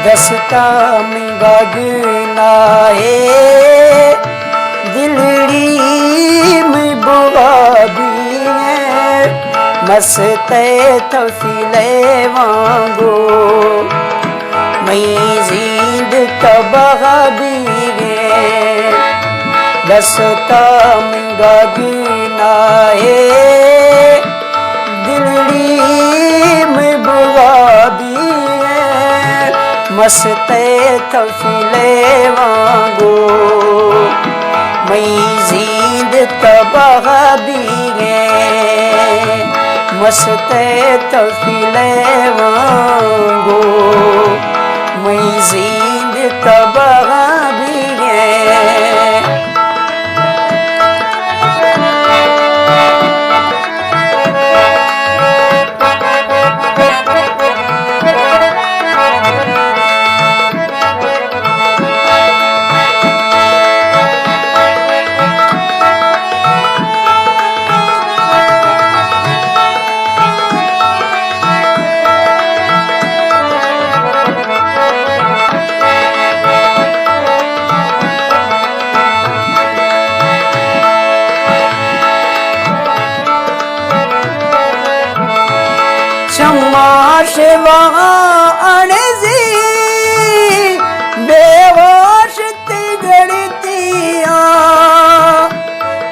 दसता मिंगा गिना है दिलड़ी में बुआ भी है मस्ते तफीले वांगो मैं जिंद तबाह भी है दसता मिंगा गिना है दिलड़ी में बुआ भी है मस्ते तफीले वांगो मैं जिंद तबाह भी है मस्ते तफीले वांगो मैं जिंद तबाह भी है। चमाश अणजी बेहोश तिगड़तिया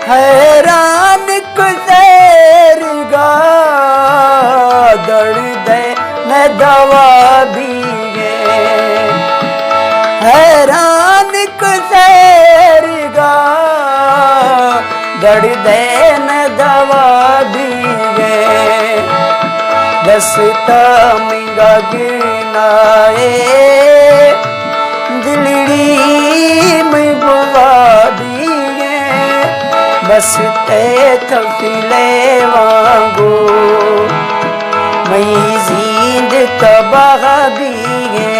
हैरान कुसैर गा दड़ दे न दवा भी है हैरान कुसैर गा दड़ दे न दवा भी है दसता मिंगा गिना है दिलड़ी में बुआ भी है बसते तफीले वांगो मैं जिंद तबाह भी है।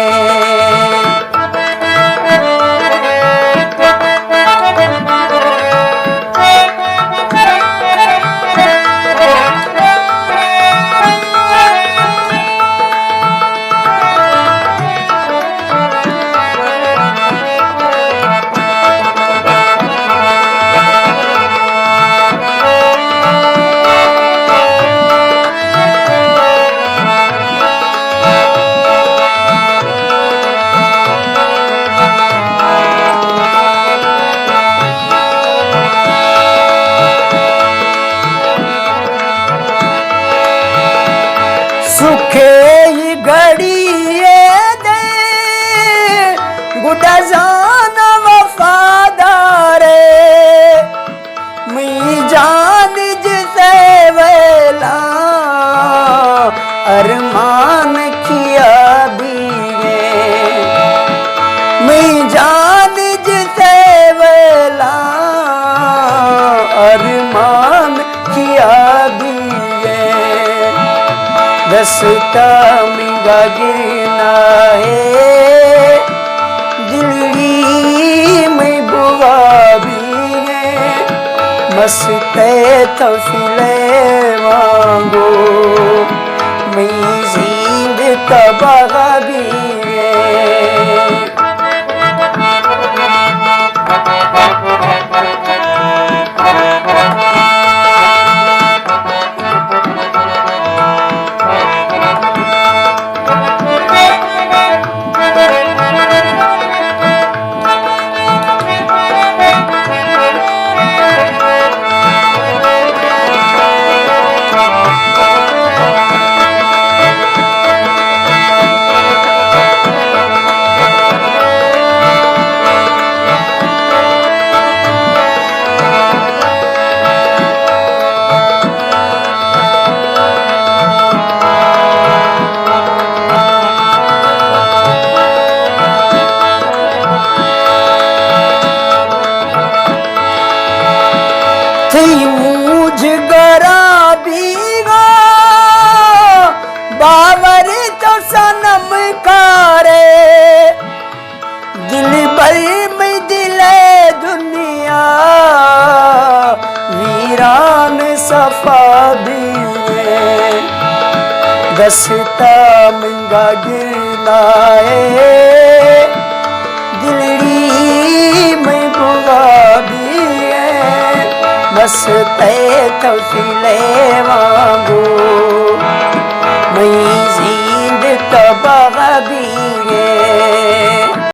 सुखे घड़िए दे गुडा जान वफादारे मैं जान जिसे वेला अरमान किया भी है मैं जान जिसे वेला अरमान किया भी दसता मिंगा गिना है दिलड़ी में बुआ भी है मस्ते तफीले वांगो मैं जिंद तबाह भी है। मुझ गरा बीगा बावर तो सनम कारे दिल भर में दिले दुनिया वीरान सफा भी दसता मिंगा गिरना है हंसते तौसीले वांगू मई जींद तबाह भी है